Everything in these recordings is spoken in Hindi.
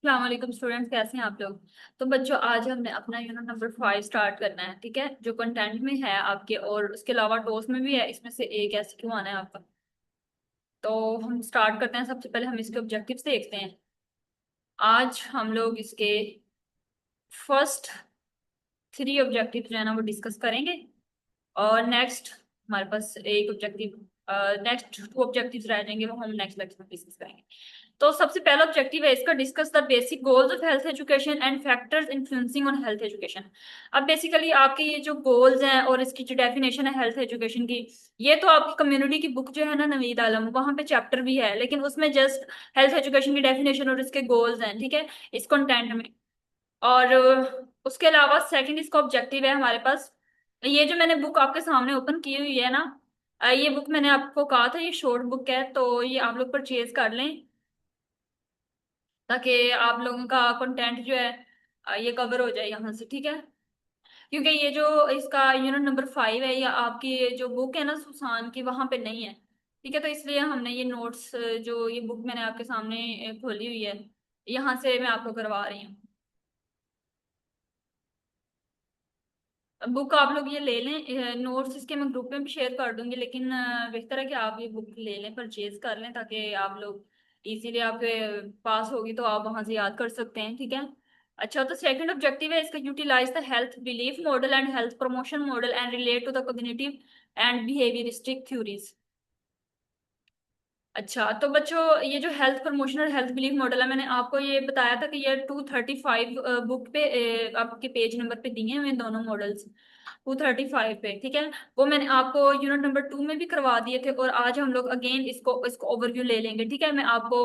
अस्सलाम वालेकुम स्टूडेंट्स, कैसे हैं आप लोग। तो बच्चों, आज हमने अपना यूनिट नंबर 5 स्टार्ट करना है। ठीक है, जो कंटेंट में है आपके और उसके अलावा टॉस में भी है, इसमें से एक ऐसे क्यों आना है आपका। तो हम स्टार्ट करते हैं। सबसे पहले हम इसके ऑब्जेक्टिव्स देखते हैं। आज हम लोग इसके फर्स्ट 3 ऑब्जेक्टिव जो है ना वो डिस्कस करेंगे। और नेक्स्ट हमारे पास एक ऑब्जेक्टिव, नेक्स्ट 2 ऑब्जेक्टिव्स रह जाएंगे, वो हम नेक्स्ट लेक्चर में डिस्कस करेंगे। तो सबसे पहला ऑब्जेक्टिव है इसका, discuss the basic goals of health education and factors influencing on health education. अब बेसिकली आपके ये जो गोल्स हैं और इसकी जो डेफिनेशन है हेल्थ एजुकेशन की, ये तो आपकी कम्युनिटी की बुक जो है ना नवीद आलम, वहां पे चैप्टर भी है, लेकिन उसमें जस्ट हेल्थ एजुकेशन की डेफिनेशन और इसके गोल्स हैं। ठीक है, इस कंटेंट में। और उसके अलावा सेकंड इसका ऑब्जेक्टिव है हमारे पास। ये जो मैंने बुक आपके सामने ओपन की हुई है ना, ये बुक मैंने आपको कहा था ये शॉर्ट बुक है, तो ये आप लोग परचेज कर लें ताकि आप लोगों का कंटेंट जो है ये कवर हो जाए यहाँ से। ठीक है, क्योंकि ये जो इसका यूनिट नंबर 5 है, या आपकी ये जो बुक है ना सुसान की, वहां पे नहीं है। ठीक है, तो इसलिए हमने ये नोट्स, जो ये बुक मैंने आपके सामने खोली हुई है, यहाँ से मैं आपको करवा रही हूँ। बुक आप लोग ये ले लें, नोट्स इसके मैं ग्रुप में भी शेयर कर दूंगी, लेकिन बेहतर है कि आप ये बुक ले लें, परचेज कर लें, ताकि आप लोग इजीली आपके पास होगी तो आप वहां से याद कर सकते हैं। ठीक है। अच्छा, तो सेकंड ऑब्जेक्टिव है इसका, utilise the health belief model and health promotion model and relate to the cognitive and behaviouristic theories. अच्छा, तो बच्चों, ये जो हेल्थ प्रमोशन और हेल्थ बिलीफ मॉडल है, मैंने आपको ये बताया था कि ये 235 बुक पे आपके पेज नंबर पे दिए हुए हैं दोनों मॉडल्स। 235 पे, ठीक है। वो मैंने आपको यूनिट नंबर 2 में भी करवा दिए थे, और आज हम लोग अगेन इसको इसको ओवरव्यू ले लेंगे। ठीक है, मैं आपको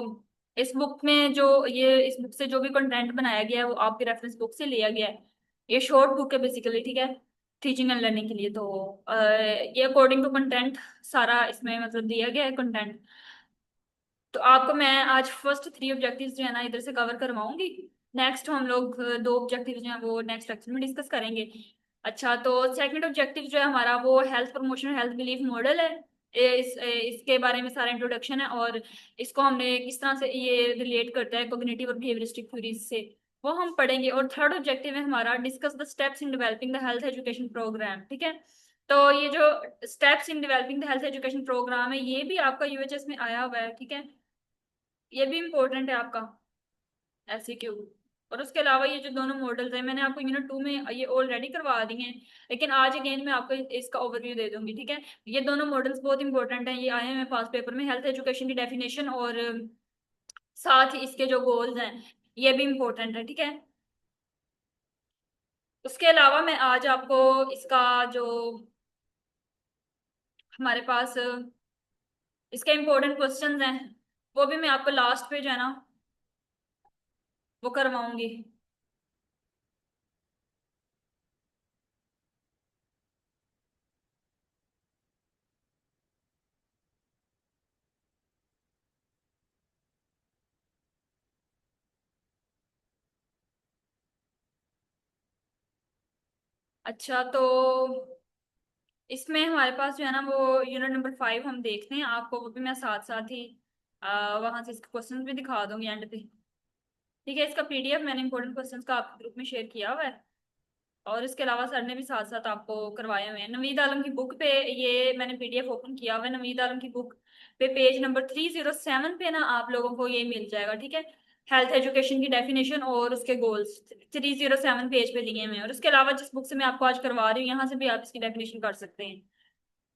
इस बुक में जो ये इस बुक से जो भी कंटेंट बनाया गया है वो आपके रेफरेंस बुक से लिया गया है। ये शॉर्ट बुक है बेसिकली। ठीक है, टीचिंग एंड लर्निंग के लिए। तो ये अकॉर्डिंग टू कंटेंट सारा इसमें मतलब दिया गया है कंटेंट। तो आपको मैं आज फर्स्ट 3 ऑब्जेक्टिव्स जो है ना इधर से कवर करवाऊंगी। नेक्स्ट हम लोग 2 ऑब्जेक्टिव्स जो है वो नेक्स्ट लेक्चर में डिस्कस करेंगे। अच्छा, तो सेकंड ऑब्जेक्टिव जो है हमारा वो health promotion health belief model है। इसके बारे में सारा इंट्रोडक्शन है, और इसको हमने किस तरह से ये रिलेट करता है कोग्निटिव और बिहेवियरिस्टिक थ्योरीज से, वो हम पढ़ेंगे। और थर्ड ऑब्जेक्टिव है हमारा, discuss the steps in developing the health education programme. ठीक है, तो ये जो steps in developing the health education programme है, ये भी आपका यूएचएस में आया हुआ है। ठीक है, ये भी इम्पोर्टेंट है आपका ऐसे क्यों। और उसके अलावा ये जो दोनों मॉडल्स हैं, मैंने आपको यूनिट 2 में ये ऑलरेडी करवा दी हैं, लेकिन आज अगेन मैं आपको इसका ओवरव्यू दे दूंगी। ठीक है, ये दोनों मॉडल्स बहुत इंपॉर्टेंट हैं, ये आए हैं पास पेपर में, हेल्थ एजुकेशन की डेफिनेशन और साथ ही इसके जो गोल्स हैं ये भी इम्पोर्टेंट है। ठीक है, उसके अलावा मैं आज आपको इसका जो हमारे पास इसके इम्पोर्टेंट क्वेश्चंस हैं, वो भी मैं आपको लास्ट पे जो है ना वो करवाऊंगी। अच्छा, तो इसमें हमारे पास जो है ना वो यूनिट नंबर 5 हम देखते हैं, आपको वो भी मैं साथ साथ ही वहां से इसके क्वेश्चंस भी दिखा दूंगी एंड पे। ठीक है, इसका पीडीएफ मैंने इंपॉर्टेंट क्वेश्चंस का आपके ग्रुप में शेयर किया हुआ है, और इसके अलावा सर ने भी साथ साथ आपको करवाए हुए हैं। नवीद आलम की बुक पे ये मैंने पीडीएफ ओपन किया हुआ है, नवीद आलम की बुक पे पेज नंबर 307 पे ना आप लोगों को ये मिल जाएगा। ठीक है, हेल्थ एजुकेशन की डेफिनेशन और उसके गोल्स 307 पेज पे दिए हुए हैं, और उसके अलावा जिस बुक से मैं आपको आज करवा रही हूँ यहाँ से भी आप इसकी डेफिनेशन कर सकते हैं।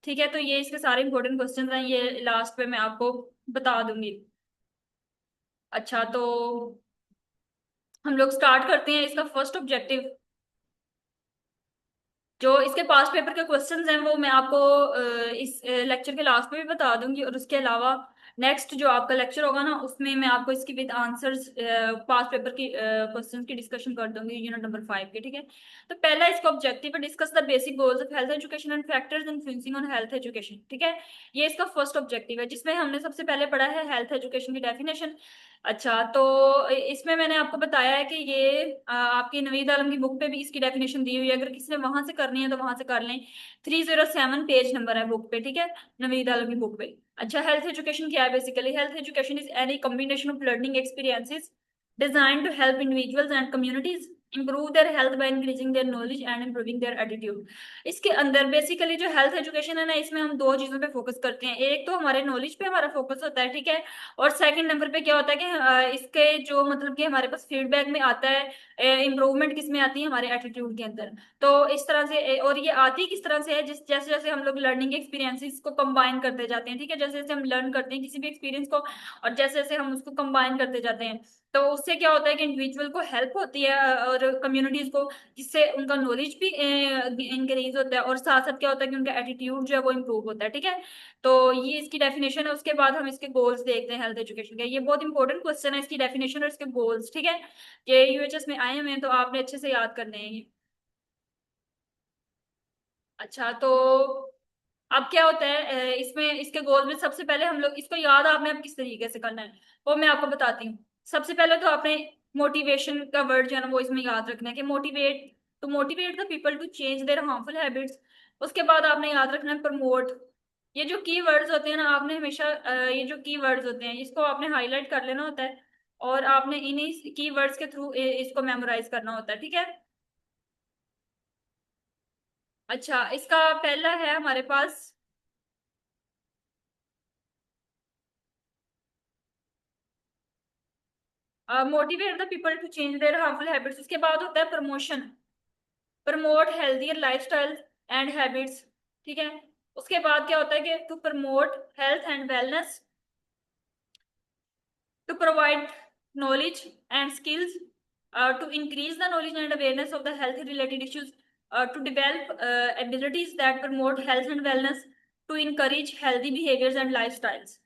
ठीक है, तो ये इसके सारे इंपॉर्टेंट क्वेश्चंस हैं, ये लास्ट पे मैं आपको बता दूंगी। अच्छा, तो हम लोग स्टार्ट करते हैं इसका फर्स्ट ऑब्जेक्टिव। जो इसके पास पेपर के क्वेश्चंस हैं वो मैं आपको इस लेक्चर के लास्ट में भी बता दूंगी, और उसके अलावा नेक्स्ट जो आपका लेक्चर होगा ना उसमें मैं आपको इसकी विद आंसर्स पास पेपर की क्वेश्चंस की डिस्कशन कर दूंगी यूनिट नंबर 5 के। ठीक है, तो पहला इसका ऑब्जेक्टिव है, discuss the basic goals of health education and factors influencing on health education. ठीक है, ये इसका फर्स्ट ऑब्जेक्टिव है, जिसमें हमने सबसे पहले पढ़ा है हेल्थ एजुकेशन की डेफिनेशन। अच्छा, तो इसमें मैंने आपको बताया है कि ये आपकी नवीद आलम की बुक पे भी इसकी डेफिनेशन दी हुई है, अगर किसी ने वहां से करनी है तो वहां से कर लें। 307 पेज नंबर है बुक पे। ठीक है, नवीद आलम की बुक पे। अच्छा, हेल्थ एजुकेशन क्या है basically, health education is any combination of learning experiences designed to help individuals and communities improve their health by increasing their knowledge and improving their attitude। इसके अंदर बेसिकली जो हेल्थ एजुकेशन है ना, इसमें हम दो चीजों पे फोकस करते हैं। एक तो हमारे नॉलेज पे हमारा फोकस होता है, ठीक है। और सेकंड नंबर पे क्या होता है कि इसके जो मतलब कि हमारे पास फीडबैक में आता है, इम्प्रूवमेंट किस में आती है, हमारे एटीट्यूड के अंदर। तो इस तरह से और ये आती किस तरह से है, जिस जैसे जैसे हम लोग लर्निंग एक्सपीरियंसेस को कंबाइन करते जाते हैं, ठीक है। जैसे जैसे हम लर्न करते हैं किसी भी एक्सपीरियंस को, और जैसे जैसे हम उसको कंबाइन करते जाते हैं, तो उससे क्या होता है कि इंडिविजुअल को हेल्प होती है और कम्युनिटीज को, जिससे उनका नॉलेज भी इंक्रीज होता है, और साथ साथ क्या होता है कि उनका एटीट्यूड जो है वो इम्प्रूव होता है, ठीक है। तो ये इसकी डेफिनेशन है। उसके बाद हम इसके गोल्स देखते हैं हेल्थ एजुकेशन के। ये बहुत इंपॉर्टेंट क्वेश्चन है, इसकी डेफिनेशन और इसके गोल्स, ठीक है। ये यूएचएस में आए हुए हैं, तो आपने अच्छे से याद करने हैं ये। अच्छा, तो अब क्या होता है इसमें इसके गोल में सबसे पहले हम लोग इसको याद आपने अब किस तरीके से करना है वो मैं आपको बताती हूँ। सबसे पहले तो आपने मोटिवेशन का वर्ड जो है ना वो इसमें याद रखना है कि motivate the people to change their harmful habits. उसके बाद आपने याद रखना है प्रमोट। ये जो की वर्ड्स होते हैं ना, आपने हमेशा ये जो की वर्ड्स होते हैं इसको आपने हाईलाइट कर लेना होता है, और आपने इन्हीं की वर्ड्स के थ्रू इसको मेमोराइज करना होता है, ठीक है। अच्छा, इसका पहला है हमारे पास motivate the people to change their harmful habits. उसके बाद होता है promotion, promote healthier lifestyle and habits, ठीक है। उसके बाद क्या होता है कि to promote health and wellness, to provide knowledge and skills, to increase the knowledge and awareness of the health related issues, to develop abilities that promote health and wellness, to encourage healthy behaviors and lifestyles।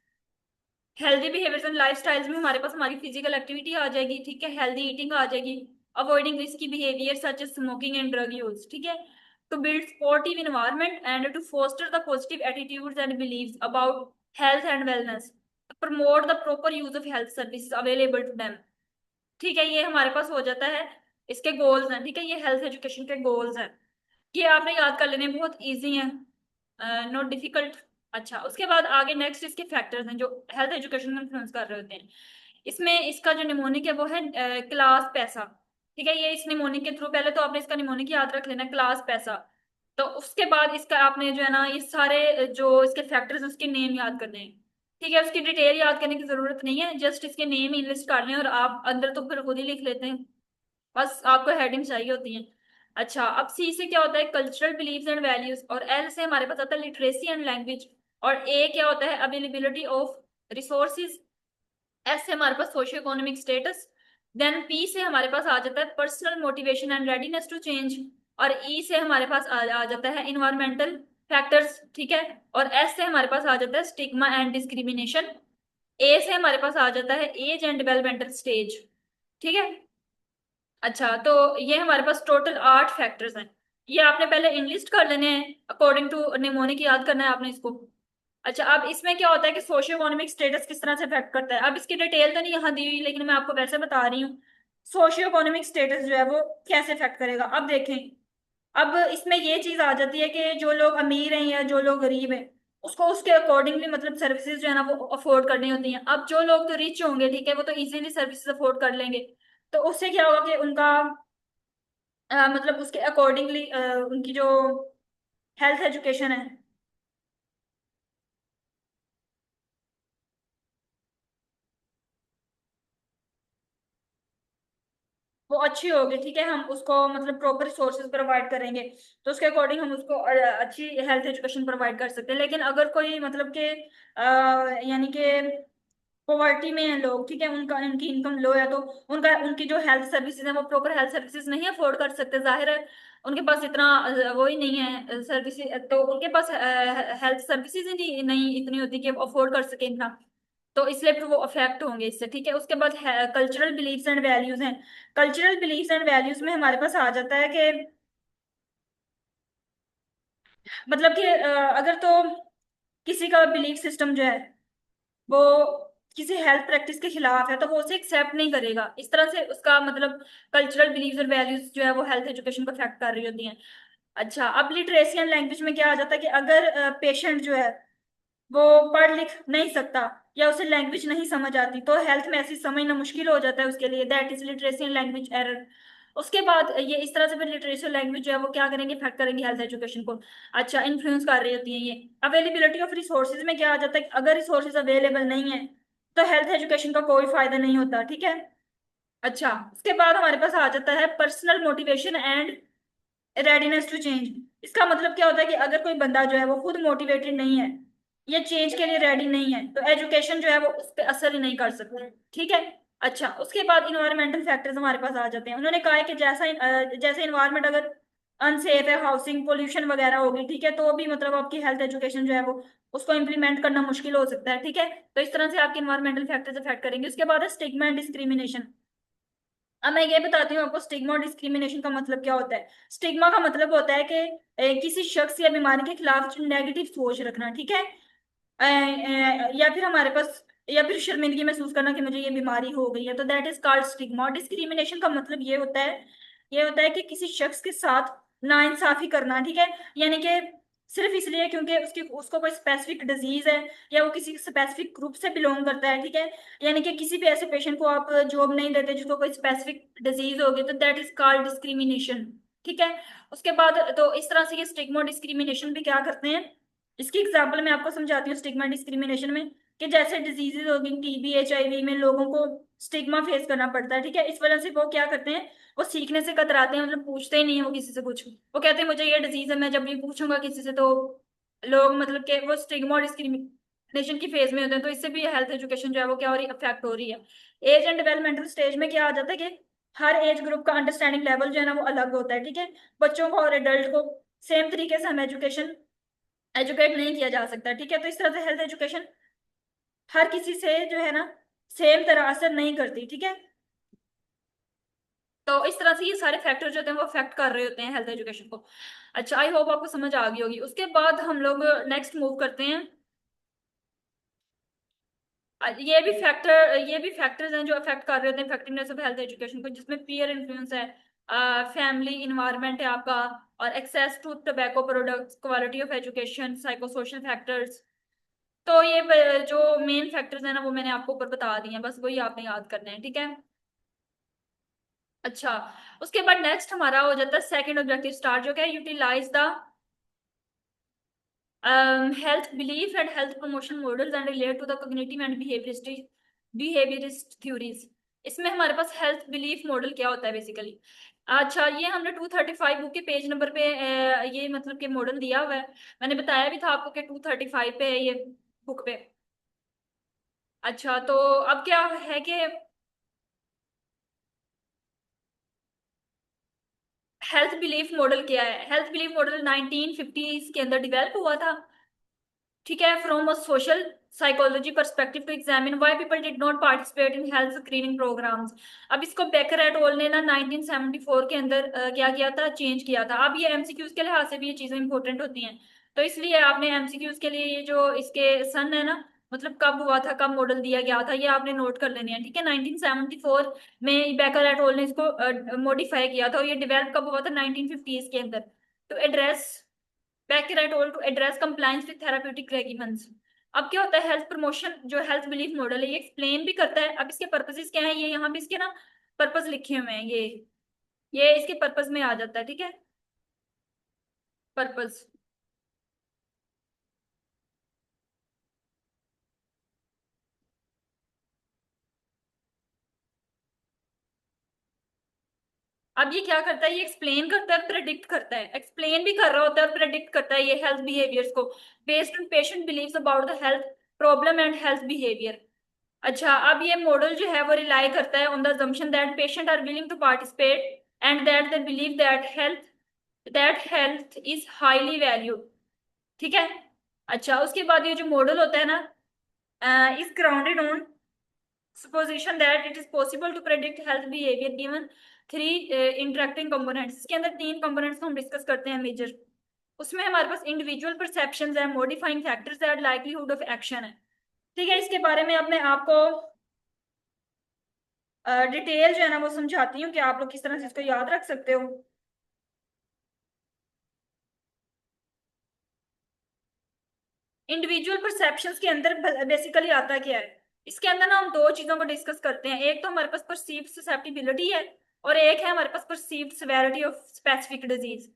Healthy behaviours and lifestyles में हमारे पास हमारी फिजिकल एक्टिविटी आ जाएगी, ठीक है। हेल्दी ईटिंग आ जाएगी, avoiding risky behaviour such as smoking and drug use, ठीक है। To build supportive environment and to foster the positive attitudes and beliefs about health and wellness, promote the proper use of health services available to them, ठीक है। ये हमारे पास हो जाता है, इसके गोल्स हैं, ठीक है। ये हेल्थ एजुकेशन के गोल्स हैं, ये आपने याद कर लेने, बहुत इजी है, नॉट डिफिकल्ट। अच्छा, उसके बाद आगे नेक्स्ट इसके फैक्टर्स हैं जो हेल्थ एजुकेशन में इन्फ्लुएंस कर रहे होते हैं। इसमें इसका जो निमोनिक है वो है क्लास पैसा, ठीक है। ये इस निमोनिक के थ्रू, पहले तो आपने इसका निमोनिक याद रख लेना, क्लास पैसा। तो उसके बाद इसका आपने जो है ना ये सारे जो इसके फैक्टर्स हैं उसके नेम याद करने हैं, ठीक है। उसकी डिटेल याद करने की जरूरत नहीं है, जस्ट इसके नेम ही लिस्ट कर लें, और आप अंदर तो फिर खुद ही लिख लेते हैं, बस आपको हेडिंग चाहिए होती है। अच्छा, अब सी से क्या होता है कल्चरल बिलीव्स एंड वैल्यूज, और एल से हमारे पास आता है लिटरेसी एंड लैंग्वेज, और ए क्या होता है अवेलेबिलिटी ऑफ रिसोर्सेज, एस से हमारे पास socio economic status, then P से हमारे पास आ जाता है personal motivation and readiness to change, और ई से हमारे पास आ जाता है इन्वायरमेंटल फैक्टर्स, ठीक है। और एस से हमारे पास आ जाता है स्टिग्मा एंड डिस्क्रिमिनेशन, ए से हमारे पास आ जाता है एज एंड डेवलपमेंटल स्टेज, ठीक है। अच्छा, तो ये हमारे पास टोटल 8 फैक्टर्स हैं, ये आपने पहले इनलिस्ट कर लेने हैं अकॉर्डिंग टू निमोनिक, याद करना है आपने इसको। अच्छा, अब इसमें क्या होता है कि सोशियो इकोनॉमिक स्टेटस किस तरह से अफेक्ट करता है, अब इसकी डिटेल तो नहीं यहाँ दी हुई, लेकिन मैं आपको वैसे बता रही हूँ सोशियो इकोनॉमिक स्टेटस जो है वो कैसे अफेक्ट करेगा। अब देखें, अब इसमें ये चीज आ जाती है कि जो लोग अमीर हैं या जो लोग गरीब हैं, उसको उसके अकॉर्डिंगली मतलब सर्विसेज जो है ना वो अफोर्ड करनी होती हैं। अब जो लोग तो रिच होंगे, ठीक है, वो तो इजीली सर्विसेज अफोर्ड कर लेंगे, तो उससे क्या होगा कि उनका मतलब उसके अकॉर्डिंगली उनकी जो हेल्थ एजुकेशन है वो अच्छी होगी, ठीक है। हम उसको मतलब प्रॉपर रिसोर्सेज प्रोवाइड करेंगे, तो उसके अकॉर्डिंग हम उसको अच्छी हेल्थ एजुकेशन प्रोवाइड कर सकते हैं। लेकिन अगर कोई मतलब के यानी कि पॉवर्टी में है लोग, ठीक है, उनका उनकी इनकम लो है, तो उनका उनकी जो हेल्थ सर्विसेज है वो प्रॉपर हेल्थ सर्विसेज नहीं अफोर्ड कर सकते, जाहिर है उनके पास इतना वो ही नहीं है सर्विसेज, तो उनके पास हेल्थ सर्विसेज ही नहीं इतनी होती कि अफोर्ड कर सके इतना, तो इसलिए फिर वो अफेक्ट होंगे इससे, ठीक है। उसके बाद कल्चरल बिलीफ्स एंड वैल्यूज हैं, कल्चरल बिलीफ्स एंड वैल्यूज में हमारे पास आ जाता है कि मतलब कि अगर तो किसी का बिलीफ सिस्टम जो है वो किसी हेल्थ प्रैक्टिस के खिलाफ है, तो वो उसे एक्सेप्ट नहीं करेगा, इस तरह से उसका मतलब कल्चरल बिलीव्स और वैल्यूज जो है वो हेल्थ एजुकेशन को अफेक्ट कर रही होती हैं। अच्छा, अब लिटरेसी एंड लैंग्वेज में क्या आ जाता है कि अगर पेशेंट जो है वो पढ़ लिख नहीं सकता या उसे लैंग्वेज नहीं समझ आती, तो हेल्थ में ऐसी समझना मुश्किल हो जाता है उसके लिए, that is literacy and language error. उसके बाद ये इस तरह से फिर लिटरेसी और लैंग्वेज जो है वो क्या करेंगे, इफेक्ट करेंगे हेल्थ एजुकेशन को। अच्छा, इन्फ्लुएंस कर रही होती है ये। अवेलेबिलिटी ऑफ रिसोर्सेज में क्या आ जाता है, अगर रिसोर्सेज अवेलेबल नहीं है तो हेल्थ एजुकेशन का कोई फायदा नहीं होता, ठीक है। अच्छा, उसके बाद हमारे पास आ जाता है personal motivation and readiness to change. इसका मतलब क्या होता है कि अगर कोई बंदा जो है वो खुद मोटिवेटेड नहीं है या चेंज के लिए रेडी नहीं है, तो एजुकेशन जो है वो उस पर असर ही नहीं कर सकती, ठीक है। अच्छा, उसके बाद इन्वायरमेंटल फैक्टर्स हमारे पास आ जाते हैं। उन्होंने कहा है कि जैसे इन्वायरमेंट अगर अनसेफ है, हाउसिंग पोल्यूशन वगैरह होगी, ठीक है, तो भी मतलब आपकी हेल्थ एजुकेशन जो है वो उसको इम्प्लीमेंट करना मुश्किल हो सकता है, ठीक है। तो इस तरह से आपके इन्वायरमेंटल फैक्टर्स अफेक्ट करेंगे। उसके बाद है स्टिग्मा एंड डिस्क्रिमिनेशन। अब मैं ये बताती हूँ आपको स्टिग्मा और डिस्क्रिमिनेशन का मतलब क्या होता है। स्टिग्मा का मतलब होता है कि किसी शख्स या बीमारी के खिलाफ नेगेटिव सोच रखना, ठीक है। या फिर हमारे पास, या फिर शर्मिंदगी महसूस करना कि मुझे ये बीमारी हो गई है, तो that is called stigma. Discrimination का मतलब ये होता है कि किसी शख्स के साथ नाइंसाफी करना, ठीक है। यानी कि सिर्फ इसलिए क्योंकि उसकी उसको कोई स्पेसिफिक डिजीज है या वो किसी स्पेसिफिक ग्रुप से बिलोंग करता है, ठीक है। यानी कि किसी भी ऐसे पेशेंट को आप जॉब नहीं देते जिसको कोई स्पेसिफिक डिजीज होगी, तो दैट इज कॉल्ड डिस्क्रिमिनेशन, ठीक है। उसके बाद तो इस तरह से ये स्टिग्मा डिस्क्रिमिनेशन भी क्या करते हैं, इसकी एग्जांपल मैं आपको समझाती हूँ। स्टिग्मा डिस्क्रिमिनेशन में कि जैसे डिजीजेज होगी, टीबी, एचआईवी में लोगों को स्टिग्मा फेस करना पड़ता है, ठीक है। इस वजह से वो क्या करते हैं, वो सीखने से कतराते हैं, मतलब पूछते ही नहीं है वो किसी से कुछ। वो कहते हैं मुझे ये डिजीज है, मैं जब भी पूछूंगा किसी से तो लोग मतलब कि वो स्टिग्मा और डिस्क्रिमिनेशन की फेज में होते हैं। तो इससे भी हेल्थ एजुकेशन जो है वो क्या हो रही है, अफेक्ट हो रही है। एज एंड डेवलपमेंटल स्टेज में क्या आ जाता है कि हर एज ग्रुप का अंडरस्टैंडिंग लेवल जो है ना वो अलग होता है, ठीक है। बच्चों को और एडल्ट को सेम तरीके से हम एजुकेट नहीं किया जा सकता, ठीक है। तो इस तरह से हेल्थ एजुकेशन हर किसी से जो है ना सेम तरह असर नहीं करती, ठीक है। तो इस तरह से ये सारे फैक्टर जो होते हैं वो अफेक्ट कर रहे होते हैं हेल्थ एजुकेशन को। अच्छा, आई होप आपको समझ आ गई होगी। उसके बाद हम लोग नेक्स्ट मूव करते हैं। ये भी फैक्टर्स हैं जो अफेक्ट कर रहे होते हैं इफेक्टिवनेस ऑफ हेल्थ एजुकेशन को, जिसमें पीयर इन्फ्लुएंस है, फैमिली इन्वायरमेंट है आपका, और access to tobacco products, quality of education, psycho social factors. तो ये जो मेन फैक्टर्स हैं ना वो मैंने आपको ऊपर बता दिए हैं, बस वही आपने याद करने हैं, ठीक है। अच्छा, उसके बाद नेक्स्ट हमारा हो जाता है सेकंड ऑब्जेक्टिव स्टार, जो क्या है, utilize the health belief and health promotion models and relate to the cognitive and behaviorist theories। इसमें हमारे पास हेल्थ बिलीफ मॉडल क्या होता है बेसिकली। अच्छा, ये हमने 235 बुक के पेज नंबर पे ये मतलब के मॉडल दिया हुआ है। मैंने बताया भी था आपको कि 235 पे है ये बुक पे। अच्छा, तो अब क्या है कि हेल्थ बिलीफ मॉडल क्या है। हेल्थ बिलीफ मॉडल 1950s के अंदर डेवलप हुआ था, ठीक है, from a social psychology perspective to examine why people did not participate in health screening programmes. अब इसको बेकर एट ऑल ने ना 1974 के अंदर क्या किया था, चेंज किया था। अब ये एमसीक्यूज के लिहाज से भी ये चीजें इंपॉर्टेंट होती हैं, तो इसलिए आपने एमसीक्यूज के लिए ये जो इसके सन है ना, मतलब कब हुआ था, कब मॉडल दिया गया था, ये आपने नोट कर लेने हैं, ठीक है। 1974 में बेकर एट ऑल ने इसको मॉडिफाई किया था, और ये डेवलप कब हुआ था, 1950s के अंदर, to address Becker et al. To address compliance with therapeutic regimens। अब क्या होता है, हेल्थ प्रमोशन जो हेल्थ बिलीफ मॉडल है ये एक्सप्लेन भी करता है। अब इसके पर्पसेस क्या है, ये यहाँ पे इसके ना पर्पस लिखे हुए हैं, ये इसके पर्पस में आ जाता है, ठीक है। पर्पस, अब ये क्या करता है, ये एक्सप्लेन करता है, प्रेडिक्ट करता है, एक्सप्लेन भी कर रहा होता है और प्रेडिक्ट करता है ये हेल्थ बिहेवियर्स को, based on patient beliefs about the health problem and health behaviour. अच्छा, अब ये मॉडल जो है वो रिलाई करता है on the assumption that patient are willing to participate and that they believe that health is highly valued, ठीक है। अच्छा, उसके बाद ये जो मॉडल होता है ना, is grounded on supposition that it is possible to predict health behavior given three interacting components. इसके अंदर तीन कंपोनेंट्स को हम डिस्कस करते हैं मेजर। उसमें हमारे पास इंडिविजुअल परसेप्शंस है, मॉडिफाइंग फैक्टर्स है, लाइक्लीहुड ऑफ एक्शन है, ठीक है। इसके बारे में अब मैं आपको डिटेल जो है ना वो समझाती हूँ कि आप लोग किस तरह से इसको याद रख सकते हो। इंडिविजुअल परसेप्शंस के अंदर बेसिकली आता क्या है, इसके अंदर ना हम दो चीजों को डिस्कस करते हैं। एक तो हमारे पास परसीव्ड ससेप्टिबिलिटी है, और एक है हमारे पास perceived severity of specific disease.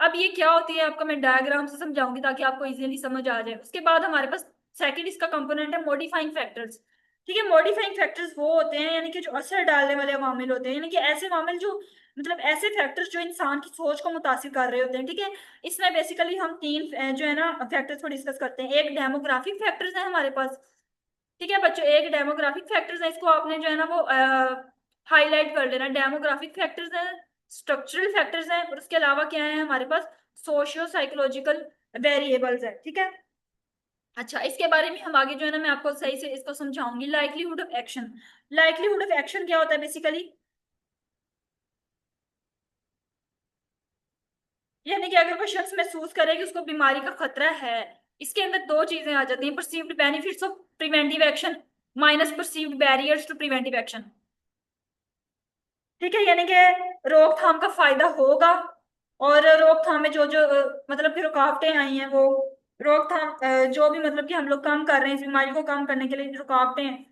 अब ये क्या होती है आपको मैं डायग्राम से समझाऊंगी ताकि आपको इजीली समझ आ जाए। उसके बाद हमारे पास सेकंड इसका कंपोनेंट है मॉडिफाइंग फैक्टर्स। ठीक है, मॉडिफाइंग फैक्टर्स वो होते हैं यानी कि जो असर डालने वाले अवामिल होते हैं, यानी कि ऐसे अवामिल जो मतलब ऐसे फैक्टर्स जो इंसान की सोच को मुतासिर कर रहे होते हैं। ठीक है, इसमें बेसिकली हम तीन जो है ना फैक्टर्स को डिस्कस करते हैं। एक डेमोग्राफिक फैक्टर्स है हमारे पास। ठीक है बच्चों, एक डेमोग्राफिक फैक्टर्स है, इसको आपने जो है ना वो हाईलाइट कर लेना। डेमोग्राफिक फैक्टर्स है, स्ट्रक्चरल फैक्टर्स है, और उसके अलावा क्या है हमारे पास सोशियो साइकोलॉजिकल वेरिएबल्स है। ठीक है, अच्छा इसके बारे में हम आगे जो है ना मैं आपको सही से इसको समझाऊंगी। Likelihood of action, likelihood of action क्या होता है बेसिकली, यानी कि अगर कोई शख्स महसूस करे कि उसको बीमारी का खतरा है, इसके अंदर दो चीजें आ जाती हैं, perceived benefits of preventive action minus perceived barriers to preventive action. ठीक है, यानी कि रोकथाम का फायदा होगा, और रोकथाम में जो जो मतलब कि रुकावटें आई हैं वो रोकथाम जो भी मतलब कि हम लोग काम कर रहे हैं इस बीमारी को कम करने के लिए जो रुकावटें हैं,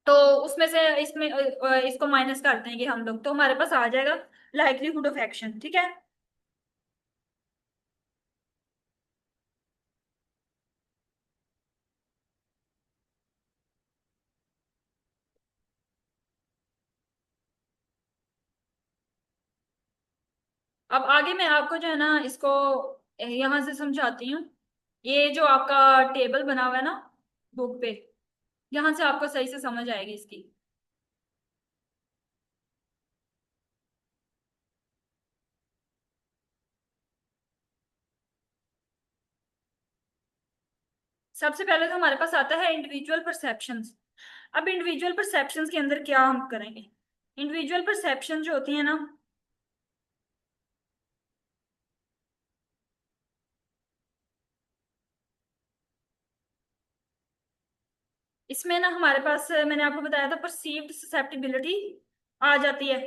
तो उसमें से इसमें इसको माइनस कर देंगे हम लोग, तो हमारे पास आ जाएगा लाइकलीहुड ऑफ एक्शन। ठीक है, अब आगे मैं आपको जो है ना इसको यहाँ से समझाती हूँ। ये जो आपका टेबल बना हुआ है ना बुक पे, यहाँ से आपको सही से समझ आएगी इसकी। सबसे पहले तो हमारे पास आता है इंडिविजुअल परसेप्शंस। अब इंडिविजुअल परसेप्शंस के अंदर क्या हम करेंगे, इंडिविजुअल परसेप्शन जो होती है ना, इसमें ना हमारे पास मैंने आपको बताया था परसीव्ड ससेप्टिबिलिटी आ जाती है,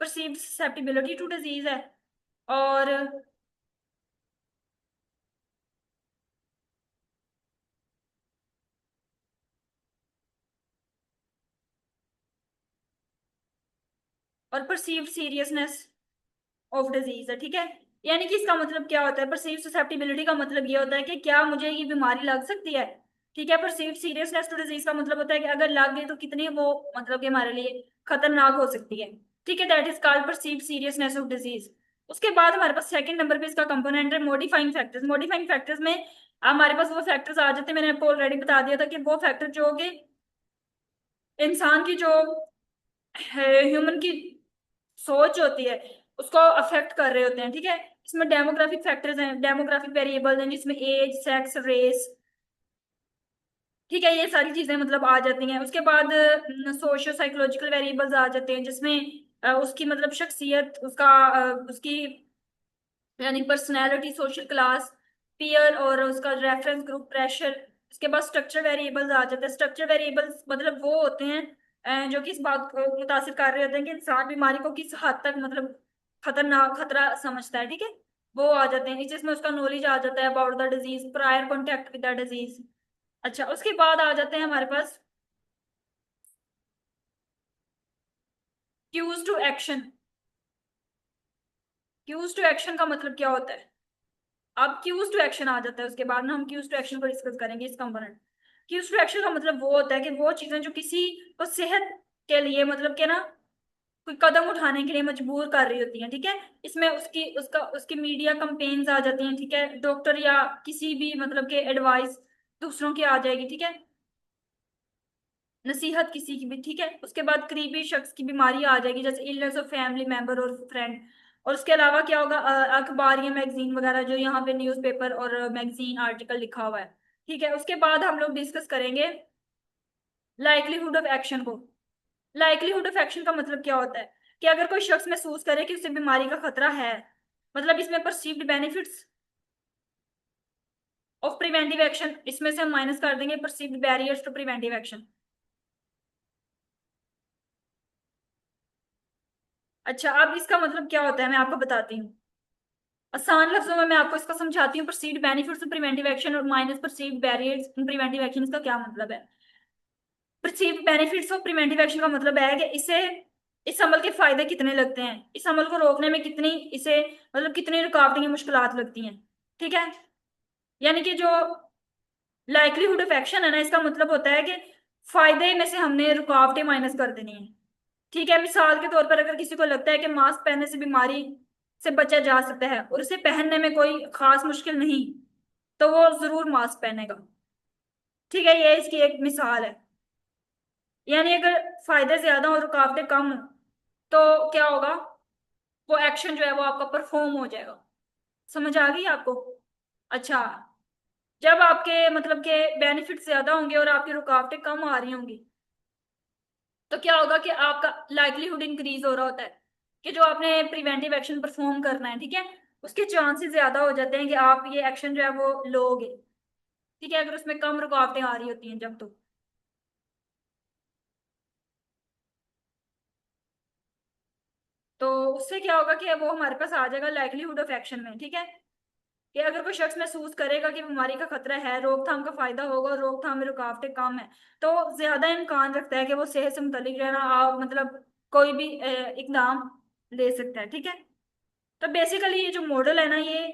परसीव्ड ससेप्टिबिलिटी टू डिजीज है। और परसीव्ड सीरियसनेस ऑफ डिजीज है। ठीक है, यानी कि इसका मतलब क्या होता है, परसीव्ड ससेप्टिबिलिटी का मतलब ये होता है कि क्या मुझे ये बीमारी लग सकती है। ठीक है, परसीव्ड सीरियसनेस टू डिजीज का मतलब होता है कि अगर लग गई तो कितनी वो मतलब कि हमारे लिए खतरनाक हो सकती है। ठीक है, that is called perceived seriousness of disease. उसके बाद हमारे पास सेकंड नंबर पे इसका कंपोनेंट है मॉडिफाइंग फैक्टर्स। मॉडिफाइंग फैक्टर्स में हमारे पास वो फैक्टर्स आ जाते हैं, मैंने आपको ऑलरेडी बता दिया था कि वो फैक्टर जो कि इंसान की जो ह्यूमन की सोच होती है उसको अफेक्ट कर रहे होते हैं। ठीक है, इसमें डेमोग्राफिक फैक्टर्स हैं, डेमोग्राफिक वेरिएबल्स हैं जिसमें एज सेक्स रेस, ठीक है ये सारी चीजें मतलब आ जाती हैं। उसके बाद सोशियो साइकोलॉजिकल वेरिएबल्स आ जाते हैं जिसमें उसकी मतलब शख्सियत उसका उसकी यानी पर्सनैलिटी सोशल क्लास पीयर और उसका रेफरेंस ग्रुप प्रेशर। उसके बाद स्ट्रक्चर वेरिएबल्स आ जाते हैं। स्ट्रक्चर वेरिएबल्स मतलब वो होते हैं जो कि इस बात को मुतासिर कर रहे होते हैं कि इंसान बीमारी को किस हद तक मतलब खतरनाक खतरा समझता है। ठीक है, वो आ जाते हैं जिसमें उसका नॉलेज आ जाता है about the disease, prior contact with the disease. अच्छा उसके बाद आ जाते हैं हमारे पास cues to action. Cues to action का मतलब क्या होता है, अब क्यूज टू एक्शन आ जाता है, उसके बाद ना हम क्यूज टू एक्शन को डिस्कस करेंगे इस कंपोनेंट। क्यूज टू एक्शन का मतलब वो होता है कि वो चीजें जो किसी को सेहत के लिए मतलब कि ना कोई कदम उठाने के लिए मजबूर कर रही होती हैं। ठीक है, इसमें उसकी मीडिया कंपेन्स आ जाती हैं। ठीक है, डॉक्टर या किसी भी मतलब के एडवाइस दूसरों की आ जाएगी। ठीक है, नसीहत किसी की भी। ठीक है, उसके बाद करीबी शख्स की बीमारी आ जाएगी जैसे इलनेस ऑफ फैमिली मेंबर और फ्रेंड। और उसके अलावा क्या होगा, अखबार या मैगजीन वगैरह जो यहाँ पे न्यूज़पेपर और मैगजीन आर्टिकल लिखा हुआ है। ठीक है, उसके बाद हम लोग डिस्कस करेंगे लाइकलीहुड ऑफ एक्शन को। लाइकलीहुड ऑफ एक्शन का मतलब क्या होता है कि अगर कोई शख्स महसूस करे कि उसे बीमारी का खतरा है, मतलब इसमें perceived benefits of preventive action, इसमें से हम माइनस कर देंगे perceived barriers to preventive action. अच्छा अब इसका मतलब क्या होता है मैं आपको बताती हूँ। आसान लफ्जों में मैं आपको इसका समझाती हूँ। Perceived benefits of preventive action और minus perceived barriers in preventive action, इसका क्या मतलब है? Perceived benefits of preventive action का मतलब है कि इसे, इस अमल के फायदे कितने लगते हैं, इस अमल को रोकने में कितनी, इसे मतलब कितनी रुकावटें की मुश्किलात लगती हैं। ठीक है, यानी कि जो लाइक्लीहुड ऑफ एक्शन है ना, इसका मतलब होता है कि फायदे में से हमने रुकावटें माइनस कर देनी है। ठीक है, मिसाल के तौर पर अगर किसी को लगता है कि मास्क पहनने से बीमारी से बचा जा सकता है और इसे पहनने में कोई खास मुश्किल नहीं, तो वो जरूर मास्क पहनेगा। ठीक है, ये इसकी एक मिसाल है। यानी अगर फायदे ज्यादा और रुकावटें कम हो तो क्या होगा, वो एक्शन जो है वो आपका परफॉर्म हो जाएगा। समझ आ गई आपको? अच्छा, जब आपके मतलब के बेनिफिट ज्यादा होंगे और आपकी रुकावटें कम आ रही होंगी, तो क्या होगा कि आपका लाइक्लीहुड इंक्रीज हो रहा होता है कि जो आपने प्रिवेंटिव एक्शन परफॉर्म करना है, ठीक है, उसके चांसेस ज्यादा हो जाते हैं कि आप ये एक्शन जो है वो लोगे। ठीक है, अगर उसमें कम रुकावटें आ रही होती हैं जब, तो उससे क्या होगा कि वो हमारे पास आ जाएगा लाइक्लीहुड ऑफ एक्शन में। ठीक है, कि अगर कोई शख्स महसूस करेगा कि बीमारी का खतरा है, रोकथाम का फायदा होगा और रोकथाम में रुकावटें कम है, तो ज्यादा इम्कान रखता है कि वो सेहत से मुतल्लिक रहना मतलब कोई भी इकदाम ले सकता है। ठीक है, तो बेसिकली ये जो मॉडल है ना, ये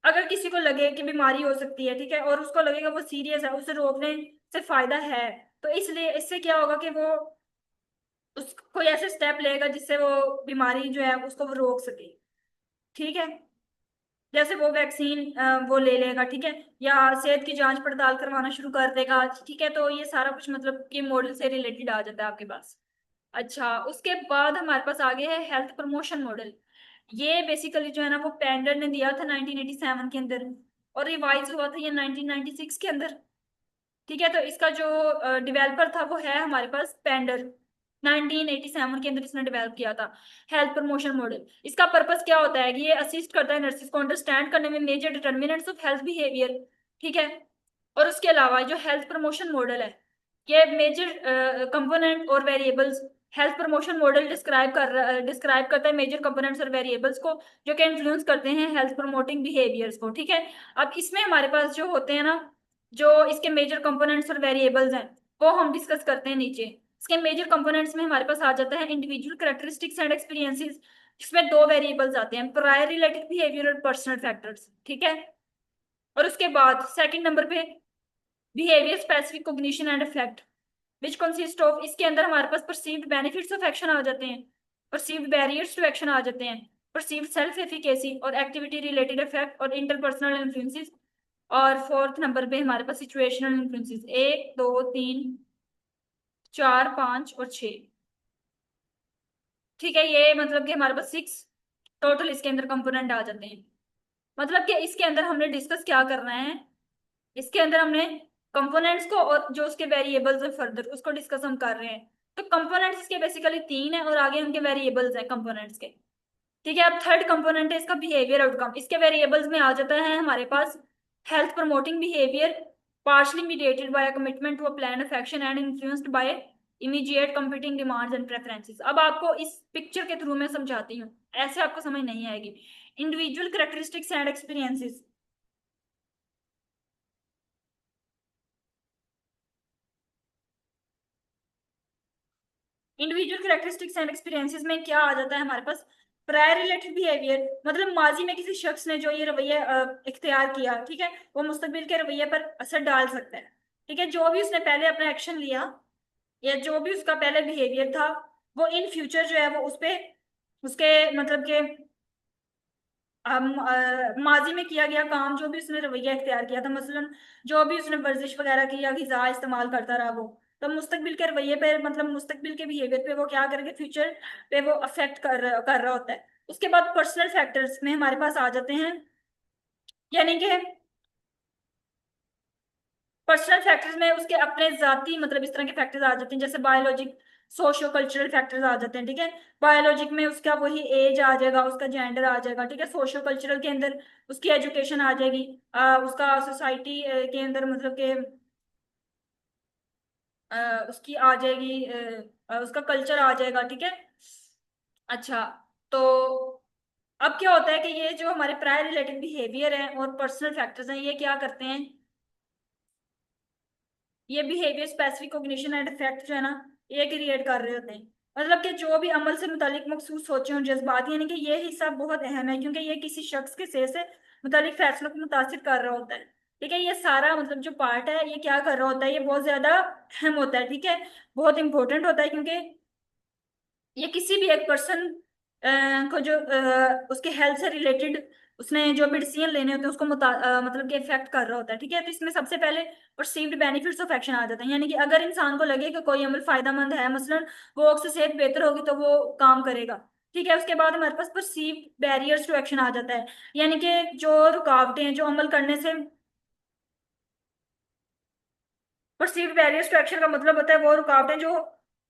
अगर किसी को लगे कि बीमारी हो सकती है, ठीक है, और उसको लगेगा वो सीरियस है, उसे रोकने से फायदा है, तो इसलिए इससे क्या होगा कि वो उस कोई ऐसे स्टेप लेगा जिससे वो बीमारी जो है उसको वो रोक सके। ठीक है, जैसे वो वैक्सीन वो ले लेगा, ठीक है, या सेहत की जांच पड़ताल करवाना शुरू कर देगा। ठीक है, तो ये सारा कुछ मतलब कि मॉडल से रिलेटेड आ जाता है आपके पास। अच्छा, उसके बाद हमारे पास आगे है हेल्थ प्रमोशन मॉडल। ये बेसिकली जो है ना वो पेंडर ने दिया था 1987 के अंदर, और रिवाइज हुआ था ये 1996 के अंदर। ठीक है, तो इसका जो डेवलपर था वो है हमारे पास पेंडर। 1987 के अंदर इसने डेवलप किया था हेल्थ प्रमोशन मॉडल। इसका पर्पस क्या होता है कि ये असिस्ट करता है नर्सिस को अंडरस्टैंड करने में major determinants of health behaviour. ठीक है, और उसके अलावा जो हेल्थ प्रमोशन मॉडल है, ये मेजर कंपोनेंट और variables, health promotion model describe करता है मेजर कंपोनेंट्स और वेरिएबल्स को जो कि इन्फ्लुएंस करते हैं हेल्थ प्रमोटिंग बिहेवियर्स को। ठीक है, अब इसमें हमारे पास जो होते हैं ना, जो इसके मेजर कंपोनेंट्स और वेरिएबल्स हैं, वो हम डिस्कस करते हैं नीचे। इसके मेजर कंपोनेंट्स में हमारे पास आ जाता है इंडिविजुअल कैरेक्टरिस्टिक्स एंड एक्सपीरियंसेस, जिसमें दो वेरिएबल्स आते हैं, प्रायर रिलेटेड बिहेवियर और पर्सनल फैक्टर्स। ठीक है, और उसके बाद सेकंड नंबर पे behaviour specific cognition and effect, which consist of, इसके अंदर हमारे पास परसीव्ड बेनिफिट्स ऑफ एक्शन आ जाते हैं, परसीव्ड बैरियर्स टू एक्शन आ जाते हैं, परसीव्ड सेल्फ एफिकेसी और एक्टिविटी रिलेटेड इफेक्ट और इंटरपर्सनल इन्फ्लुएंसेस। और फोर्थ नंबर पे हमारे पास सिचुएशनल इन्फ्लुएंसेस, एक दो तीन चार पांच और छह। ठीक है, ये मतलब कि हमारे पास सिक्स टोटल इसके अंदर कंपोनेंट आ जाते हैं। मतलब कि इसके अंदर हमने डिस्कस क्या करना है, इसके अंदर हमने कंपोनेंट्स को और जो उसके वेरिएबल्स है फर्दर उसको डिस्कस हम कर रहे हैं। तो कंपोनेंट्स इसके बेसिकली तीन है और आगे उनके वेरिएबल्स हैं कंपोनेंट्स के। ठीक है, अब थर्ड कंपोनेंट है इसका बिहेवियर आउटकम। इसके वेरिएबल्स में आ जाता है हमारे पास health promoting behaviour, partially mediated by commitment to a plan of action and influenced by immediate competing demands and preferences. अब आपको इस पिक्चर के थ्रू मैं समझाती हूँ, ऐसे आपको समझ नहीं आएगी। Individual characteristics and experiences, individual characteristics and experiences में क्या आ जाता है हमारे पास, प्रायर रिलेटेड बिहेवियर, मतलब माजी में किसी शख्स ने जो ये रवैया इख्तियार किया, ठीक है, वो मुस्तकबिल के रवैये पर असर डाल सकता है। ठीक है, जो भी उसने पहले अपना एक्शन लिया या जो भी उसका पहले बिहेवियर था, वो इन फ्यूचर जो है वो उस पे उसके मतलब के माजी में किया गया काम, जो भी उसने रवैया इख्तियार किया था, मसलन जो भी उसने वर्जिश वगैरह की या ग़िज़ा इस्तेमाल करता रहा, वो तो मुस्तकबिल के रवैये पे मतलब मुस्तकबिल के बिहेवियर पे वो क्या करेंगे, फ्यूचर पे वो अफेक्ट कर रहा होता है। उसके बाद पर्सनल फैक्टर्स में हमारे पास आ जाते हैं, यानी कि पर्सनल फैक्टर्स में उसके अपने जाती मतलब इस तरह के फैक्टर्स आ जाते हैं, जैसे बायोलॉजिक सोशियो कल्चरल फैक्टर्स आ जाते हैं। ठीक है, बायोलॉजिक में उसका वही एज आ जाएगा, उसका जेंडर आ जाएगा। ठीक है, सोशियो कल्चरल के अंदर उसकी एजुकेशन आ जाएगी, उसका सोसाइटी के अंदर मतलब के उसकी आ जाएगी, उसका कल्चर आ जाएगा। ठीक है, अच्छा, तो अब क्या होता है कि ये जो हमारे प्रायर रिलेटिव बिहेवियर है और पर्सनल फैक्टर्स हैं, ये क्या करते हैं, ये behaviour specific cognition and effect जो है ना, ये क्रिएट कर रहे होते हैं। मतलब कि जो भी अमल से मुतालिक मखसूस सोचे और जज्बात, यानी कि ये हिस्सा बहुत अहम है, क्योंकि ये किसी शख्स के से मुतालिक फैसलों को मुतासिर कर रहा होता है। ठीक है, ये सारा मतलब जो पार्ट है, ये क्या कर रहा होता है, ये बहुत ज्यादा अहम होता है। ठीक है, बहुत इंपॉर्टेंट होता है, क्योंकि ये किसी भी एक पर्सन को जो उसके हेल्थ से रिलेटेड उसने जो भी डिसीजन लेने होते हैं उसको मतलब कि इफेक्ट कर रहा होता है। ठीक है, तो इसमें सबसे पहले परसीव्ड बेनिफिट्स ऑफ एक्शन आ जाते हैं, यानी कि अगर इंसान को लगे कि कोई अमल फायदेमंद है, मसलन वो उससे सेहत बेहतर होगी तो वो काम करेगा। ठीक है, उसके बाद हमारे पास परसीव्ड बैरियर्स टू एक्शन आ जाता है, यानी कि जो रुकावटें हैं जो अमल करने से, परसीव्ड बैरियर्स टू एक्शन का मतलब होता है वो रुकावटें जो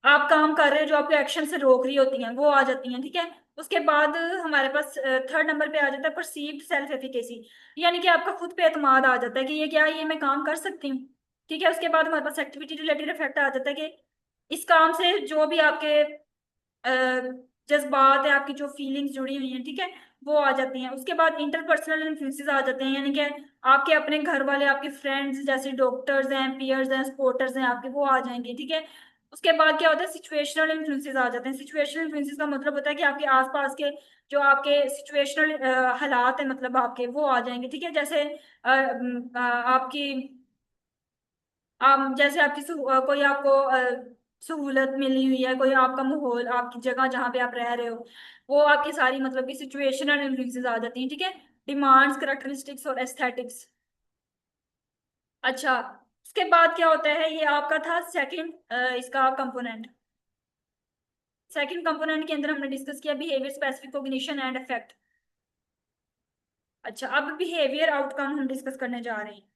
आप काम कर रहे हैं, जो आपके एक्शन से रोक रही होती हैं, वो आ जाती हैं। ठीक है, उसके बाद हमारे पास थर्ड नंबर पे आ जाता है परसीव्ड सेल्फ एफिकेसी, यानी कि आपका खुद पे एतमाद आ जाता है कि ये क्या, ये मैं काम कर सकती हूँ। ठीक है, उसके बाद हमारे पास एक्टिविटी रिलेटेड इफेक्ट आ जाता है कि इस काम से जो भी आपके अ, जज्बात है, आपकी जो फीलिंग्स जुड़ी हुई हैं, ठीक है, वो आ जाती हैं। उसके बाद इंटरपर्सनल इन्फ्लुएंसेस आ जाते हैं, यानी कि आपके अपने घर वाले, आपके फ्रेंड्स जैसे डॉक्टर्स हैं, पीयर्स हैं, सपोर्टर्स हैं आपके, वो आ जाएंगे। ठीक है, उसके बाद क्या होता है, सिचुएशनल इन्फ्लुएंसेस आ जाते हैं। सिचुएशनल इन्फ्लुएंसेस का मतलब होता है कि आपके आसपास के जो आपके सिचुएशनल हालात है, मतलब आपके वो आ जाएंगे। ठीक है, जैसे आपकी जैसे आपकी कोई आपको सहूलत मिली हुई है, कोई आपका माहौल, आपकी जगह जहाँ पे आप रह रहे हो, वो आपकी सारी मतलब की सिचुएशनल इन्फ्लुएंसेस आ जाती हैं। ठीक है, डिमांड्स, करेक्टरिस्टिक्स और एस्थेटिक्स। अच्छा, उसके बाद क्या होता है, ये आपका था सेकंड इसका कंपोनेंट। सेकंड कंपोनेंट के अंदर हमने डिस्कस किया behaviour specific cognition and effect. अच्छा, अब बिहेवियर आउटकम हम डिस्कस करने जा रहे हैं।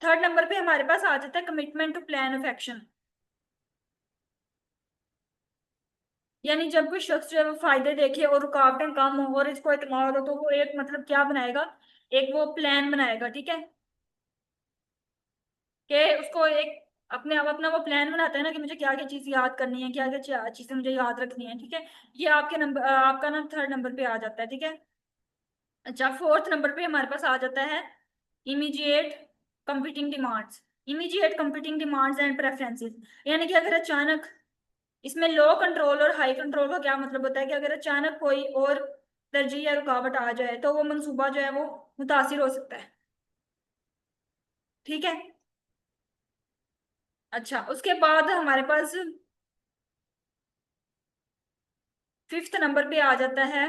थर्ड नंबर पे हमारे पास आ जाता है commitment to plan of action, यानी जब कोई शख्स जो है वो फायदे देखे और रुकावटें कम हो और इसको एतमाद हो, तो वो एक मतलब क्या बनाएगा, एक वो प्लान बनाएगा। ठीक है, कि उसको एक अपने आप अपना वो प्लान बनाता है ना कि मुझे क्या क्या चीज याद करनी है, क्या क्या चीजें मुझे याद रखनी है। ठीक है, ये आपके नंबर आपका ना थर्ड नंबर पे आ जाता है। ठीक है, अच्छा, फोर्थ नंबर पे हमारे पास आ जाता है immediate competing demands. Immediate competing demands and preferences, यानी कि अगर अचानक, इसमें लो कंट्रोल और हाई कंट्रोल का क्या मतलब होता है कि अगर अचानक कोई और तरजीह या रुकावट आ जाए तो वो मंसूबा जो है वो मुतासिर हो सकता है। ठीक है, अच्छा, उसके बाद हमारे पास फिफ्थ नंबर पे आ जाता है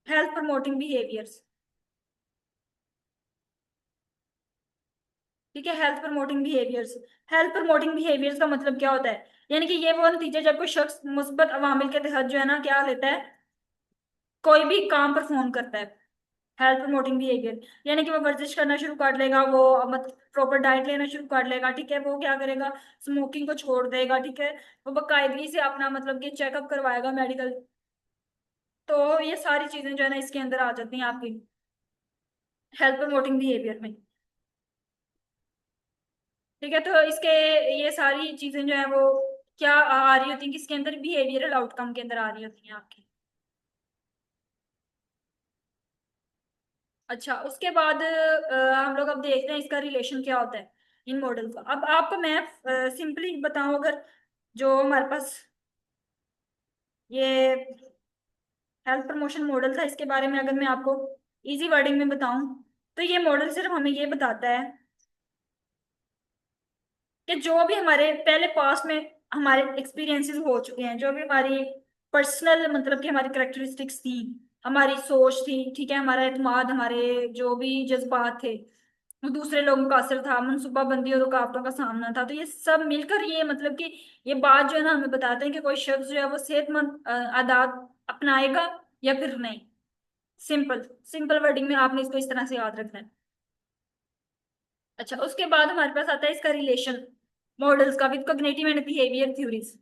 हेल्थ प्रमोटिंग बिहेवियर्स। ठीक है, health promoting behaviours. Health promoting behaviours का मतलब क्या होता है, यानी कि ये वो नतीजे जब कोई शख्स मुस्बत अवामिल के तहत जो है ना क्या लेता है, कोई भी काम परफॉर्म करता है। हेल्थ प्रमोटिंग बिहेवियर, यानी कि वो वर्जिश करना शुरू कर लेगा, वो मतलब प्रॉपर डाइट लेना शुरू कर लेगा। ठीक है, वो क्या करेगा, स्मोकिंग को छोड़ देगा। ठीक है, वो बाकायदगी से अपना मतलब कि चेकअप करवाएगा मेडिकल। तो ये सारी चीजें जो है ना इसके अंदर आ जाती हैं आपकी हेल्थ प्रमोटिंग बिहेवियर में। ठीक है, तो इसके ये सारी चीजें जो है वो क्या आ रही होती हैं, किसके अंदर, बिहेवियरल आउटकम के अंदर आ रही होती हैं आपके। अच्छा, उसके बाद हम लोग अब देखते हैं इसका रिलेशन क्या होता है इन मॉडल का। अब आपको मैं सिंपली बताऊं, अगर जो हमारे पास ये हेल्थ प्रमोशन मॉडल था, इसके बारे में अगर मैं आपको इजी वर्डिंग में बताऊं, तो ये मॉडल सिर्फ हमें ये बताता है कि जो भी हमारे पहले पास्ट में हमारे एक्सपीरियंसेस हो चुके हैं, जो भी हमारी पर्सनल मतलब कि हमारी करेक्टरिस्टिक्स थी, हमारी सोच थी, ठीक है, हमारा एतमाद, हमारे जो भी जज्बात थे, वो दूसरे लोगों का असर था, मनसूबाबंदी और रुकावटों का सामना था, तो ये सब मिलकर ये मतलब कि ये बात जो है ना हमें बताते हैं कि कोई शख्स जो है वो सेहतमंद आदत अपनाएगा या फिर नहीं। सिंपल सिंपल वर्डिंग में आपने इसको इस तरह से याद रखना है। अच्छा, उसके बाद हमारे पास आता है इसका रिलेशन मॉडल्स का with cognitive and behaviour theories.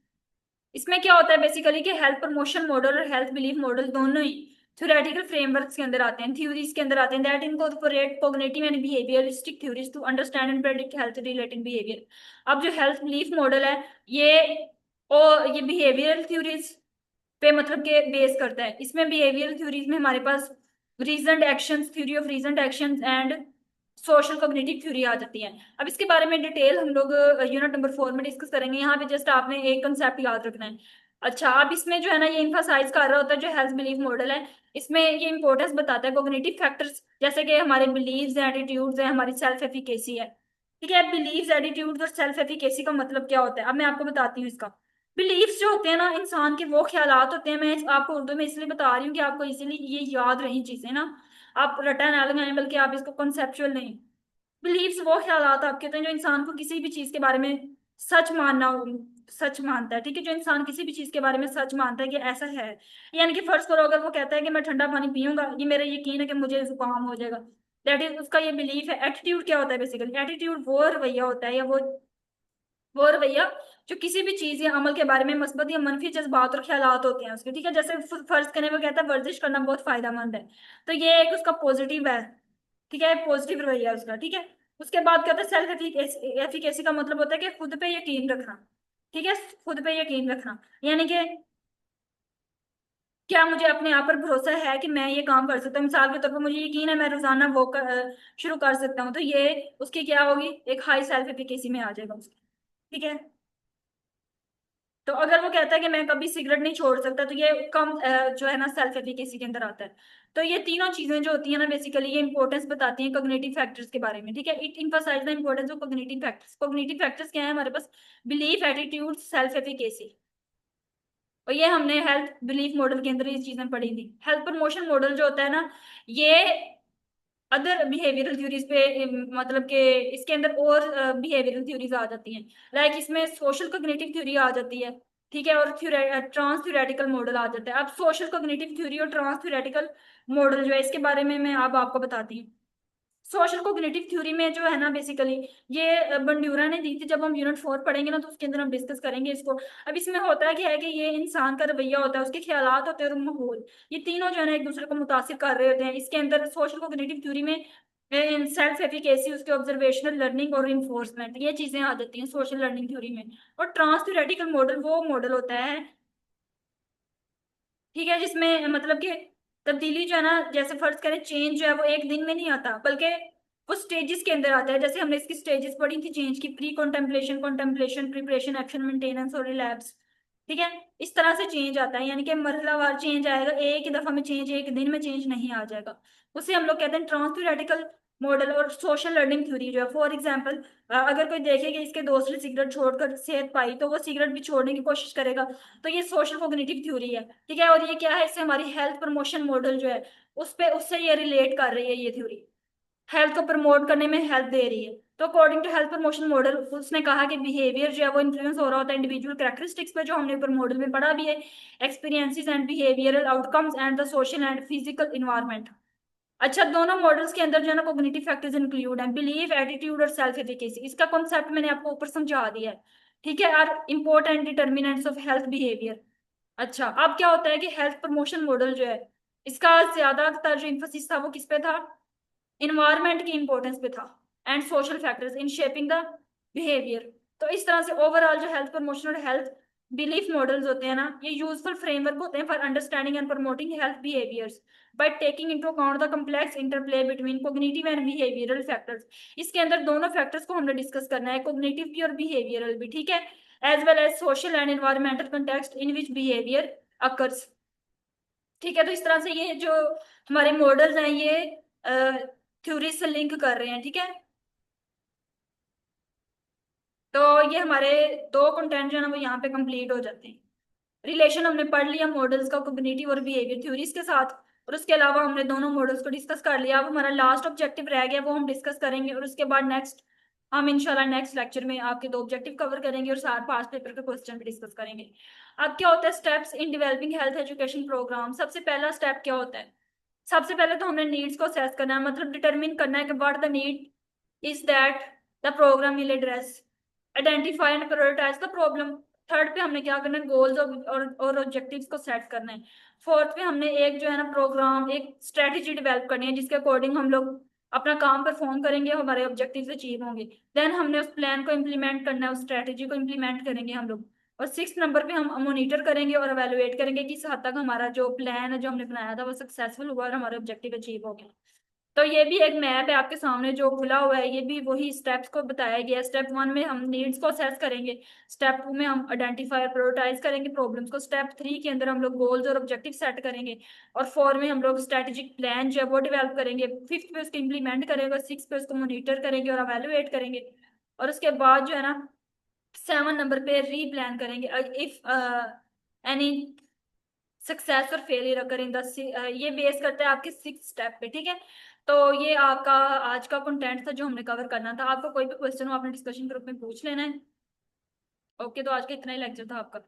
इसमें क्या होता है बेसिकली कि हेल्थ प्रमोशन मॉडल और हेल्थ बिलीफ मॉडल दोनों ही थ्योरेटिकल फ्रेमवर्क्स के अंदर आते हैं, थ्योरीज के अंदर आते हैं, that incorporate cognitive and behaviouristic theories to understand and predict health related behaviour. अब जो हेल्थ बिलीफ मॉडल है, ये और ये बिहेवियरल थ्योरीज पे मतलब के बेस करता है। इसमें बिहेवियरल थ्योरीज में हमारे पास reasoned actions, theory of reasoned actions and social cognitive theory आ जाती है। अब इसके बारे में डिटेल हम लोग यूनिट नंबर 4 में डिस्कस करेंगे। यहाँ पे जस्ट आपने एक कंसेप्ट याद रखना है। अच्छा, अब इसमें जो है ना ये इम्फासाइज कर रहा होता है जो हेल्थ बिलीफ मॉडल है, इसमें ये इंपॉर्टेंस बताता है कॉग्निटिव फैक्टर्स, जैसे कि हमारे बिलीव्स हैं, एटीट्यूड्स हैं, हमारी सेल्फ एफिकेसी है। ठीक है, बिलीव्स, एटीट्यूड्स और सेल्फ एफिकेसी का मतलब क्या होता है, अब मैं आपको बताती हूँ इसका। बिलीव्स जो होते हैं ना इंसान के, वो ख्यालात होते हैं। मैं आपको उर्दू में इसलिए बता रही हूँ कि आपको इसीलिए ये याद रही चीजें ना, आप रटा ना लगाएं, बल्कि आप इसको कॉन्सेप्चुअल नहीं। बिलीव्स वो ख्यालात आपके होते हैं जो इंसान को किसी भी चीज के बारे में सच मानना सच मानता है। ठीक है, जो इंसान किसी भी चीज के बारे में सच मानता है कि ऐसा है, यानी कि फर्ज करो अगर वो कहता है कि मैं ठंडा पानी पीऊंगा, ये मेरा यकीन है कि मुझे जुकाम हो जाएगा, दैट इज उसका ये बिलीफ है। एटीट्यूड क्या होता है, बेसिकली एटीट्यूड वो रवैया होता है, या वो रवैया जो किसी भी चीज या अमल के बारे में मस्बत या मनफी जज्बात और ख्यालात होते हैं उसके। ठीक है, जैसे फर्ज करने वो कहता है वर्जिश करना बहुत फायदेमंद है, तो ये एक उसका पॉजिटिव है। ठीक है, पॉजिटिव रवैया उसका। ठीक है, उसके बाद क्या होता है, सेल्फ एफिकेसी का मतलब होता है कि खुद पे यकीन रखना। ठीक है, खुद पे यकीन रखना, यानी कि क्या मुझे अपने आप पर भरोसा है कि मैं ये काम कर सकता हूँ, मिसाल के तौर पर मुझे यकीन है मैं रोजाना शुरू कर सकता हूँ, तो ये उसकी क्या होगी, एक हाई सेल्फ एफिकेसी में आ जाएगा उसकी। ठीक है, तो अगर वो कहता है कि मैं कभी सिगरेट नहीं छोड़ सकता, तो ये कम जो है ना सेल्फ एफिकेसी के अंदर आता है। तो ये तीनों चीजें जो होती है ना बेसिकली ये इंपॉर्टेंस बताती हैं कॉग्निटिव फैक्टर्स के बारे में। ठीक है, it emphasize the importance of cognitive factors. Cognitive factors क्या है हमारे पास, बिलीफ, एटीट्यूड, सेल्फ एफिकेसी। और ये हमने हेल्थ बिलीफ मॉडल के अंदर ये चीजें पढ़ी थी। हेल्थ प्रमोशन मॉडल जो होता है ना, ये अदर बिहेवियरल थ्योरीज पे मतलब कि इसके अंदर और बिहेवियरल थ्योरीज आ जाती हैं। लाइक इसमें सोशल कॉग्निटिव थ्योरी आ जाती है। ठीक है, और ट्रांस थ्योरेटिकल मॉडल आ जाता है। अब सोशल कॉग्निटिव थ्योरी और ट्रांस थ्योरेटिकल मॉडल जो है इसके बारे में मैं अब आपको बताती हूँ। सोशल कोग्निटिव थ्योरी में जो है ना बेसिकली ये बंड्यूरा ने दी थी। जब हम यूनिट 4 पढ़ेंगे ना तो उसके अंदर हम डिस्कस करेंगे इसको। अब इसमें होता क्या है कि ये इंसान का रवैया होता है, उसके ख्यालात होते हैं और माहौल, ये तीनों जो है ना एक दूसरे को मुतासिर कर रहे होते हैं। इसके अंदर सोशल कोग्निटिव थ्योरी में सेल्फ एफिकेसी, उसके ऑब्जर्वेशनल लर्निंग और इन्फोर्समेंट, ये चीजें आ जाती हैं सोशल लर्निंग थ्योरी में। और ट्रांस थ्योरेटिकल मॉडल वो मॉडल होता है, ठीक है, जिसमें मतलब कि तब्दीली जो है ना, जैसे फर्ज करें चेंज जो है वो एक दिन में नहीं आता, बल्कि वो स्टेजेस के अंदर आता है। जैसे हमने इसकी स्टेजेस पढ़ी थी चेंज की, pre contemplation, contemplation, preparation, action, maintenance और रिलैप्स। ठीक है, इस तरह से चेंज आता है, यानी कि मरहलावार चेंज आएगा, एक ही दफा में चेंज, एक दिन में चेंज नहीं आ जाएगा। उसे हम लोग कहते हैं ट्रांस मॉडल। और सोशल लर्निंग थ्योरी जो है, फॉर एग्जाम्पल अगर कोई देखे कि इसके दोस्त ने सिगरेट छोड़कर सेहत पाई, तो वो सिगरेट भी छोड़ने की कोशिश करेगा। तो ये सोशल कोग्निटिव थ्योरी है। ठीक है, और ये क्या है, इससे हमारी हेल्थ प्रमोशन मॉडल जो है उस पे उससे ये रिलेट कर रही है। ये थ्योरी हेल्थ को प्रमोट करने में हेल्प दे रही है। तो according to health promotion model उसने कहा कि बिहेवियर जो है वो इन्फ्लुएंस हो रहा होता है इंडिविजुअल कैरेक्टरिस्टिक्स पे, जो हमने ऊपर मॉडल में पढ़ा भी है, experiences and behavioural outcomes and the social and physical environment. अच्छा, दोनों मॉडल्स के अंदर जो है ना कॉग्निटिव फैक्टर्स इंक्लूड हैं, बिलीफ, एटीट्यूड और सेल्फ एफिकेसी। इसका कॉन्सेप्ट मैंने आपको ऊपर समझा दिया है। ठीक है, are important determinants of health behaviour. अच्छा, अब क्या होता है कि हेल्थ प्रमोशन मॉडल जो है इसका ज्यादातर जो इन्फोसिस था वो किस पे था, इन्वायरमेंट की इंपॉर्टेंस पे था and social factors in shaping the behaviour. तो इस तरह से ओवरऑल जो हेल्थ प्रमोशन और हेल्थ बिलीफ मॉडल्स होते हैं ना, ये यूजफुल फ्रेमवर्क होते हैं for understanding and promoting health behaviours by taking into account the complex interplay between cognitive and behavioural factors. इसके अंदर दोनों फैक्टर्स को हमने डिस्कस करना है, कोग्निटिव भी और बिहेवियरल भी। ठीक है, as well as social and environmental context in which behaviour occurs. ठीक है, तो इस तरह से ये जो हमारे मॉडल्स हैं ये थ्योरी से लिंक कर रहे हैं। ठीक है, तो ये हमारे दो कंटेंट जो है ना वो यहाँ पे कंप्लीट हो जाते हैं। रिलेशन हमने पढ़ लिया मॉडल्स का कॉग्निटिव और बिहेवियर थ्योरीज के साथ, और उसके अलावा हमने दोनों मॉडल्स को डिस्कस कर लिया। अब हमारा लास्ट ऑब्जेक्टिव रह गया, वो हम डिस्कस करेंगे, और उसके बाद नेक्स्ट हम इंशाल्लाह नेक्स्ट लेक्चर में आपके दो ऑब्जेक्टिव कवर करेंगे और साथ पांच पेपर के क्वेश्चन भी डिस्कस करेंगे। अब क्या होता है steps in developing health education programme. सबसे पहला स्टेप क्या होता है, सबसे पहले तो हमने नीड्स को असेस करना है, मतलब डिटरमिन करना है कि what the need is that the programme will address, identify and prioritise the problem. Third पे हमने क्या करना है, गोल्स और ऑब्जेक्टिव्स को सेट करना है। फोर्थ पे हमने एक जो है ना प्रोग्राम, एक स्ट्रेटेजी डेवलप करनी है जिसके अकॉर्डिंग हम लोग अपना काम परफॉर्म करेंगे, हमारे ऑब्जेक्टिव्स अचीव होंगे। देन हमने उस प्लान को इम्प्लीमेंट करना है, उस स्ट्रेटेजी को इम्प्लीमेंट करेंगे हम लोग। और 6 नंबर पे हम मॉनिटर करेंगे और एवेलुएट करेंगे कि इस हद तक हमारा जो प्लान है जो हमने बनाया था वो सक्सेसफुल हुआ और हमारा ऑब्जेक्टिव अचीव हो गया। तो ये भी एक मैप है आपके सामने जो खुला हुआ है, ये भी वही स्टेप्स को बताया गया है। स्टेप 1 में हम नीड्स को असेस करेंगे, स्टेप 2 में हम आइडेंटिफाई और प्रायोरिटाइज करेंगे प्रॉब्लम्स को, स्टेप 3 के अंदर हम लोग गोल्स और ऑब्जेक्टिव सेट करेंगे, और 4 में हम लोग स्ट्रेटेजिक प्लान जो है वो डेवलप करेंगे, 5th पे उसको इम्प्लीमेंट करेंगे, और 6 पे उसको मॉनिटर करेंगे और एवेलुएट करेंगे, और उसके बाद जो है ना 7 नंबर पे रीप्लान करेंगे इफ एनी सक्सेस और फेलियर अगर इन द, ये बेस करता है आपके 6 स्टेप पे, ठीक है। तो ये आपका आज का कंटेंट था जो हमने कवर करना था। आपको कोई भी क्वेश्चन हो आपने डिस्कशन ग्रुप में पूछ लेना है। ओके, तो आज का इतना ही लेक्चर था आपका।